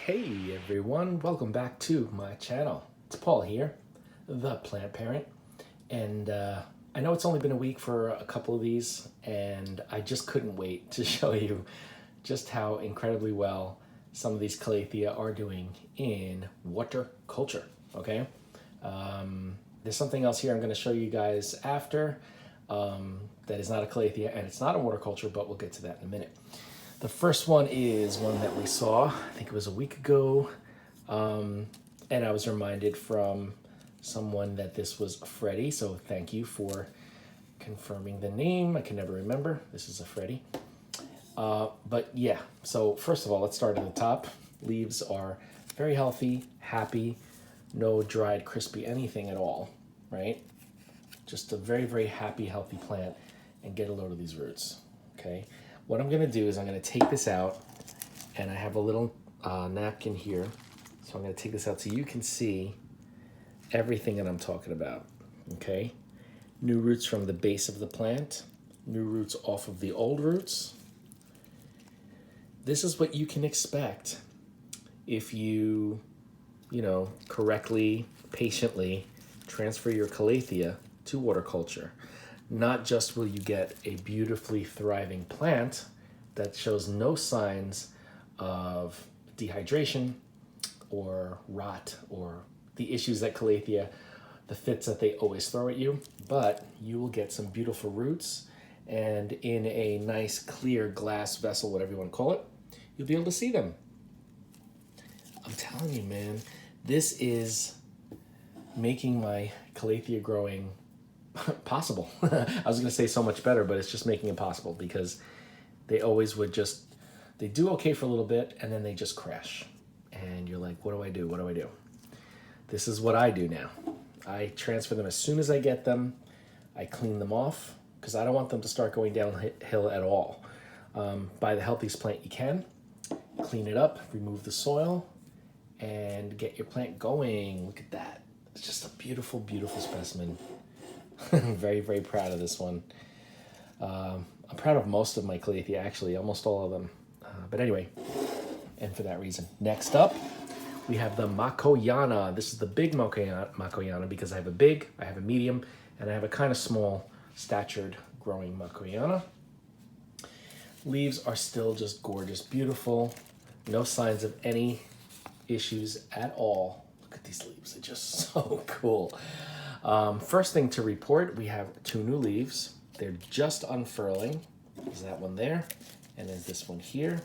Hey everyone, welcome back to my channel. It's Paul here, the plant parent, and I know it's only been a week for a couple of these, and I just couldn't wait to show you just how incredibly well some of these Calathea are doing in water culture, okay? There's something else here I'm going to show you guys after that is not a Calathea and it's not a water culture, but we'll get to that in a minute. The first one is one that we saw, I think it was a week ago, and I was reminded from someone that this was Freddy, so thank you for confirming the name. I can never remember. This is a Freddy. But yeah, so first of all, let's start at the top. Leaves are very healthy, happy, no dried, crispy, anything at all, right? Just a very, very happy, healthy plant, and get a load of these roots, okay? What I'm gonna do is I'm gonna take this out, and I have a little napkin here. So I'm gonna take this out so you can see everything that I'm talking about, okay? New roots from the base of the plant, new roots off of the old roots. This is what you can expect if you correctly, patiently transfer your Calathea to water culture. Not just will you get a beautifully thriving plant that shows no signs of dehydration or rot or the issues that Calathea, the fits that they always throw at you, but you will get some beautiful roots, and in a nice clear glass vessel, whatever you want to call it, you'll be able to see them. I'm telling you, man, this is making my Calathea growing possible. I was going to say so much better, but it's just making it possible because they always would they do okay for a little bit and then they just crash. And you're like, what do I do? What do I do? This is what I do now. I transfer them as soon as I get them. I clean them off because I don't want them to start going downhill at all. Buy the healthiest plant you can, clean it up, remove the soil, and get your plant going. Look at that. It's just a beautiful, beautiful specimen. I'm very, very proud of this one. I'm proud of most of my Calathea, actually, almost all of them. But anyway, and for that reason. Next up, we have the Makoyana. This is the big Makoyana because I have a big, I have a medium, and I have a kind of small statured growing Makoyana. Leaves are still just gorgeous, beautiful. No signs of any issues at all. Look at these leaves, they're just so cool. First thing to report, we have 2 new leaves. They're just unfurling. There's that one there, and there's this one here.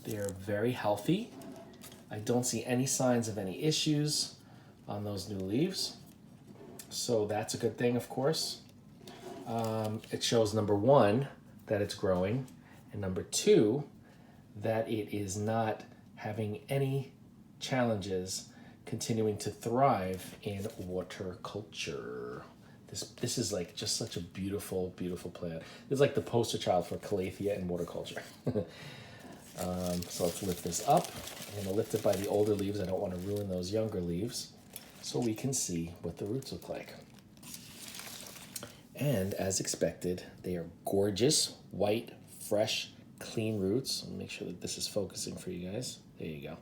They're very healthy. I don't see any signs of any issues on those new leaves. So that's a good thing, of course. It shows, number 1, that it's growing, and number 2, that it is not having any challenges continuing to thrive in water culture. This is like just such a beautiful, beautiful plant. It's like the poster child for Calathea in water culture. So let's lift this up. I'm gonna lift it by the older leaves. I don't want to ruin those younger leaves, so we can see what the roots look like. And as expected, they are gorgeous, white, fresh, clean roots. I'll make sure that this is focusing for you guys. There you go.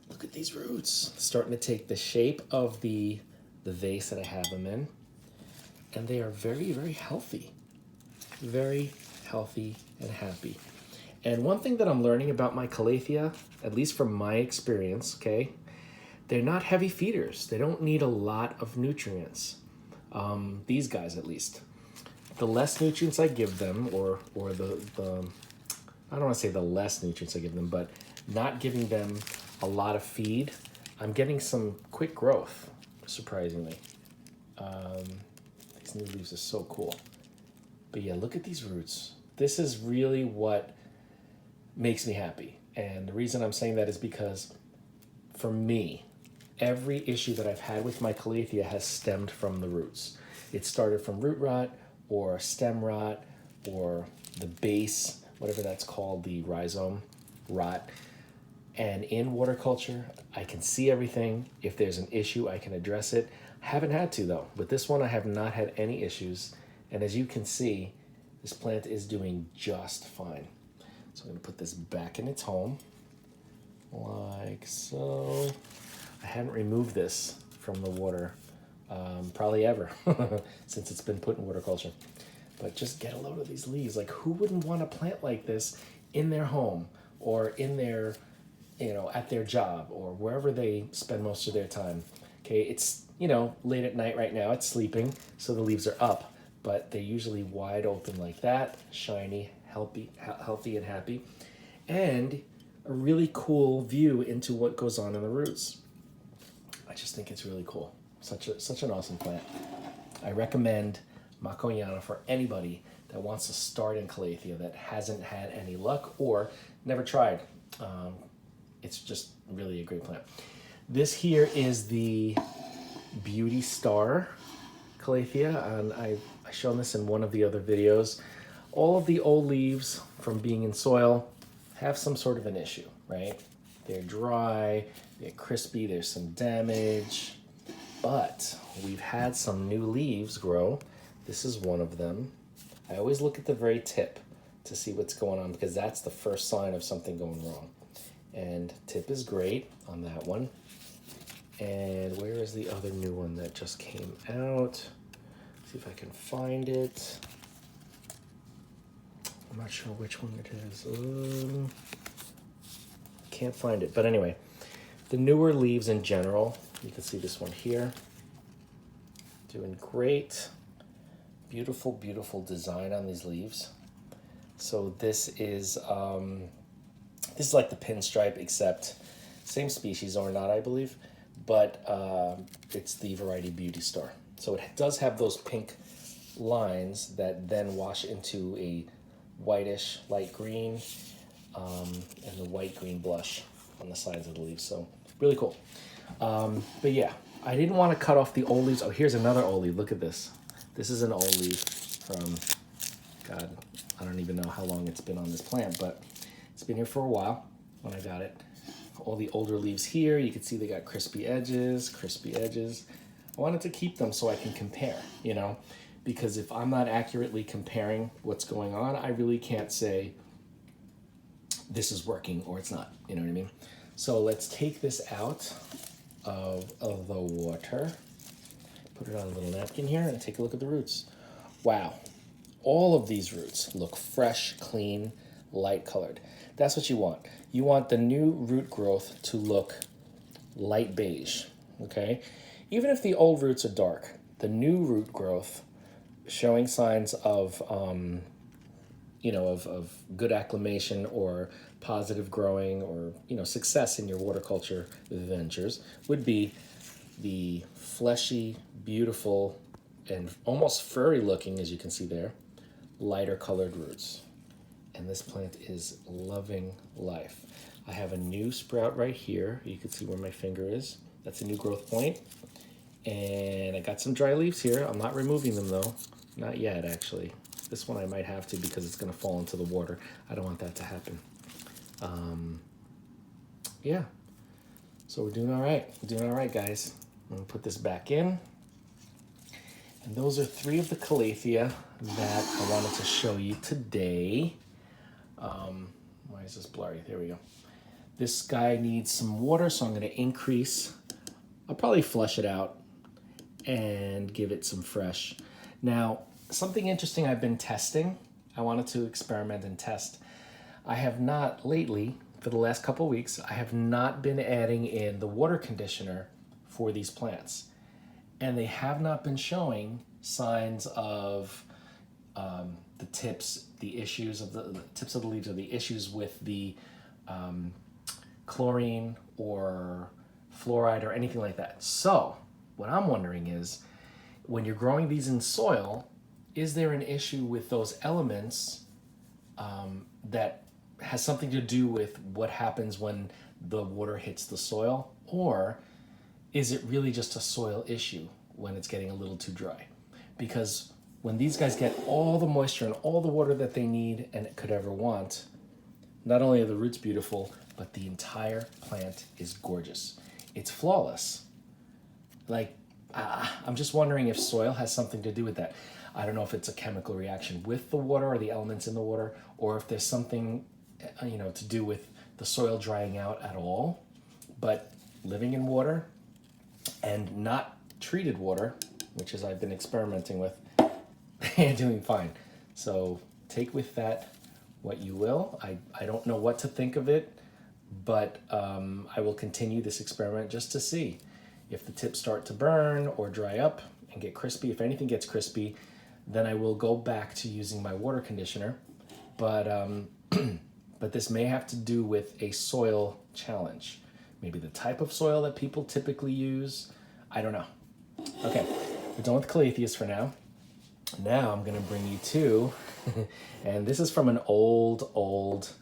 Look at these roots, starting to take the shape of the vase that I have them in. And they are very, very healthy. Very healthy and happy. And one thing that I'm learning about my Calathea, at least from my experience, okay, they're not heavy feeders. They don't need a lot of nutrients. These guys, at least. The less nutrients I give them, or the I don't want to say the less nutrients I give them, but not giving them a lot of feed, I'm getting some quick growth, surprisingly. These new leaves are so cool. But yeah, look at these roots. This is really what makes me happy. And the reason I'm saying that is because for me, every issue that I've had with my Calathea has stemmed from the roots. It started from root rot or stem rot or the base, whatever that's called, the rhizome rot. And in water culture, I can see everything. If there's an issue, I can address it. Haven't had to though. With this one, I have not had any issues. And as you can see, this plant is doing just fine. So I'm gonna put this back in its home. like so. I haven't removed this from the water probably ever since it's been put in water culture. But just get a load of these leaves. Like, who wouldn't want a plant like this in their home or in their, at their job or wherever they spend most of their time? Okay, it's, late at night right now. It's sleeping, so the leaves are up, but they're usually wide open like that, shiny, healthy and happy, and a really cool view into what goes on in the roots. I just think it's really cool. Such an awesome plant. I recommend Makoyana for anybody that wants to start in Calathea that hasn't had any luck or never tried. It's just really a great plant. This here is the Beauty Star Calathea, and I've shown this in one of the other videos. All of the old leaves from being in soil have some sort of an issue, right? They're dry, they're crispy, there's some damage, but we've had some new leaves grow. This is one of them. I always look at the very tip to see what's going on because that's the first sign of something going wrong. And tip is great on that one. And where is the other new one that just came out? See if I can find it. I'm not sure which one it is. Can't find it. But anyway, the newer leaves in general, you can see this one here. Doing great. Beautiful, beautiful design on these leaves. So this is like the pinstripe, except same species or not, I believe, but it's the variety Beauty Star. So it does have those pink lines that then wash into a whitish light green and the white green blush on the sides of the leaves. So really cool. But yeah, I didn't want to cut off the old leaves. Oh, here's another old leaf. Look at this. This is an old leaf from, God, I don't even know how long it's been on this plant, but it's been here for a while when I got it. All the older leaves here, you can see they got crispy edges. I wanted to keep them so I can compare, because if I'm not accurately comparing what's going on, I really can't say this is working or it's not, you know what I mean? So let's take this out of the water. Put it on a little napkin here and take a look at the roots. Wow, all of these roots look fresh, clean, light colored. That's what you want. You want the new root growth to look light beige, okay? Even if the old roots are dark, the new root growth showing signs of, of good acclimation or positive growing or, success in your waterculture ventures would be the fleshy, beautiful, and almost furry looking, as you can see there, lighter colored roots. And this plant is loving life. I have a new sprout right here. You can see where my finger is. That's a new growth point. And I got some dry leaves here. I'm not removing them though. Not yet, actually. This one I might have to because it's gonna fall into the water. I don't want that to happen. Yeah. So we're doing all right. We're doing all right, guys. I'm gonna put this back in. And those are 3 of the Calathea that I wanted to show you today. Why is this blurry? There we go. This guy needs some water, so I'm gonna increase. I'll probably flush it out and give it some fresh. Now, something interesting I've been testing, I wanted to experiment and test. I have not lately, for the last couple weeks, I have not been adding in the water conditioner for these plants. And they have not been showing signs of the tips, the issues of the tips of the leaves, or the issues with the chlorine or fluoride or anything like that. So what I'm wondering is, when you're growing these in soil, is there an issue with those elements that has something to do with what happens when the water hits the soil? Or is it really just a soil issue when it's getting a little too dry? Because when these guys get all the moisture and all the water that they need and could ever want, not only are the roots beautiful, but the entire plant is gorgeous. It's flawless. Like, I'm just wondering if soil has something to do with that. I don't know if it's a chemical reaction with the water or the elements in the water, or if there's something, to do with the soil drying out at all, but living in water and not treated water, which is I've been experimenting with, and doing fine. So take with that what you will. I don't know what to think of it, but I will continue this experiment just to see if the tips start to burn or dry up and get crispy. If anything gets crispy, then I will go back to using my water conditioner. But but this may have to do with a soil challenge. Maybe the type of soil that people typically use. I don't know. Okay, we're done with Calatheas for now. Now I'm gonna bring you to, and this is from an old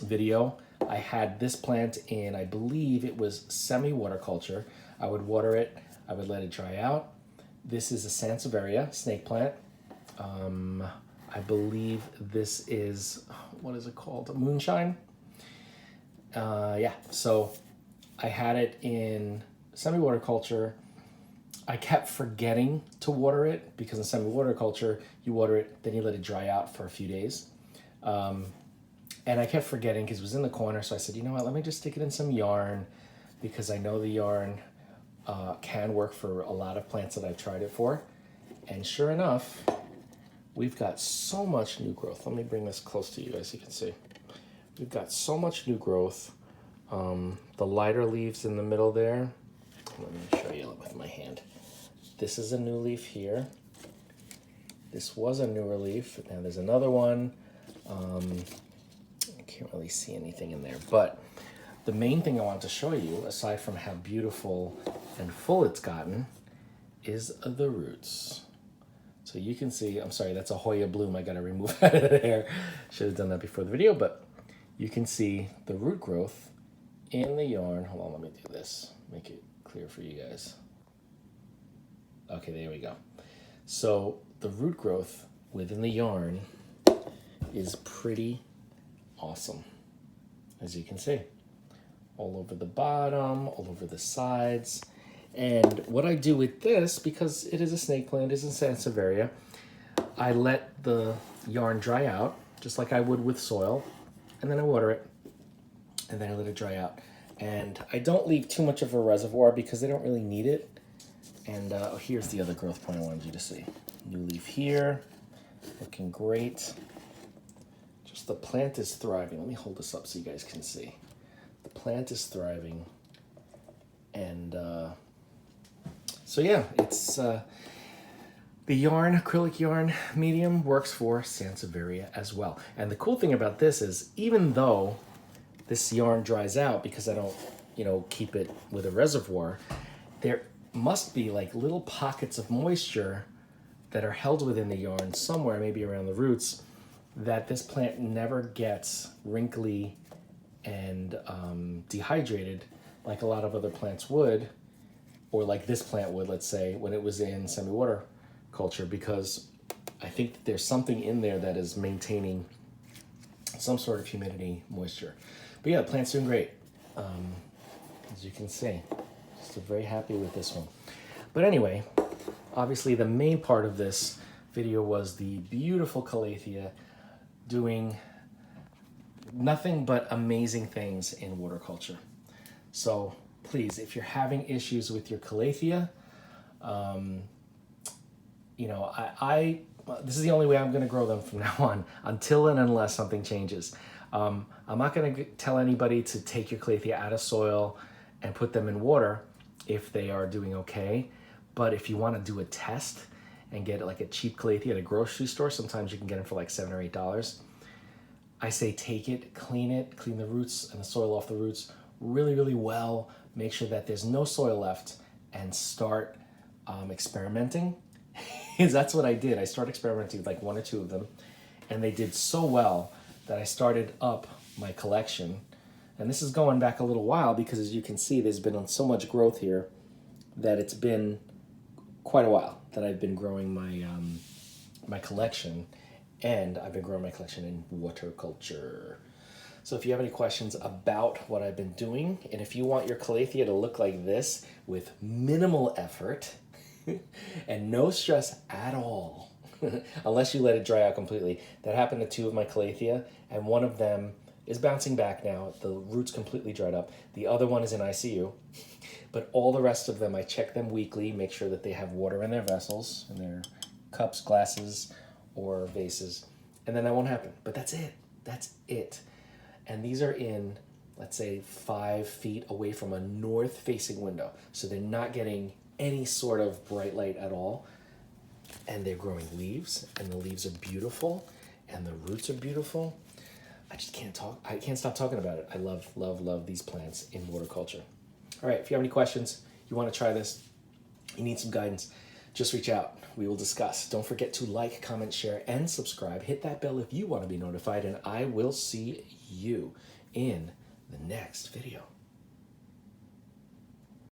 video. I had this plant in, I believe it was semi-water culture. I would water it, I would let it dry out. This is a Sanseveria snake plant. I believe this is, what is it called? A moonshine? Yeah, so I had it in semi-water culture. I kept forgetting to water it because in semi-water culture, you water it, then you let it dry out for a few days. And I kept forgetting because it was in the corner. So I said, you know what, let me just stick it in some yarn because I know the yarn can work for a lot of plants that I've tried it for. And sure enough, we've got so much new growth. Let me bring this close to you guys so you can see. We've got so much new growth. The lighter leaves in the middle there. Let me show you with my hand. This is a new leaf here. This was a newer leaf. Now there's another one. I can't really see anything in there, but the main thing I want to show you, aside from how beautiful and full it's gotten, is the roots. So you can see, I'm sorry, that's a Hoya bloom I gotta remove out of there. Should have done that before the video, but you can see the root growth in the yarn. Hold on, let me do this, make it clear for you guys. Okay, there we go. So the root growth within the yarn is pretty awesome, as you can see. All over the bottom, all over the sides. And what I do with this, because it is a snake plant, it is a Sanseveria, I let the yarn dry out, just like I would with soil, and then I water it, and then I let it dry out. And I don't leave too much of a reservoir because they don't really need it. And here's the other growth point I wanted you to see. New leaf here, looking great. Just the plant is thriving. Let me hold this up so you guys can see. The plant is thriving. And so yeah, it's the yarn, acrylic yarn medium works for Sanseveria as well. And the cool thing about this is even though this yarn dries out because I don't, keep it with a reservoir, there must be like little pockets of moisture that are held within the yarn somewhere, maybe around the roots, that this plant never gets wrinkly and dehydrated like a lot of other plants would, or like this plant would, let's say, when it was in semi-water culture, because I think that there's something in there that is maintaining some sort of humidity, moisture. But yeah, the plant's doing great, as you can see. So very happy with this one. But anyway, obviously the main part of this video was the beautiful Calathea doing nothing but amazing things in water culture. So please, if you're having issues with your Calathea, this is the only way I'm going to grow them from now on, until and unless something changes. I'm not going to tell anybody to take your Calathea out of soil and put them in water if they are doing okay. But if you want to do a test and get like a cheap Calathea at a grocery store, sometimes you can get them for like $7 or $8. I say take it, clean the roots and the soil off the roots really, really well. Make sure that there's no soil left and start experimenting. That's what I did. I started experimenting with like one or two of them, and they did so well that I started up my collection. And this is going back a little while because, as you can see, there's been so much growth here that it's been quite a while that I've been growing my my collection, and I've been growing my collection in water culture. So if you have any questions about what I've been doing, and if you want your Calathea to look like this with minimal effort and no stress at all, unless you let it dry out completely. That happened to two of my Calathea, and one of them is bouncing back now. The root's completely dried up. The other one is in ICU. But all the rest of them, I check them weekly, make sure that they have water in their vessels, in their cups, glasses, or vases. And then that won't happen. But that's it. That's it. And these are in, let's say, 5 feet away from a north-facing window. So they're not getting any sort of bright light at all. And they're growing leaves, and the leaves are beautiful, and the roots are beautiful. I just can't talk. I can't stop talking about it. I love, love, love these plants in water culture. All right, if you have any questions, you want to try this, you need some guidance, just reach out. We will discuss. Don't forget to like, comment, share, and subscribe. Hit that bell if you want to be notified, and I will see you in the next video.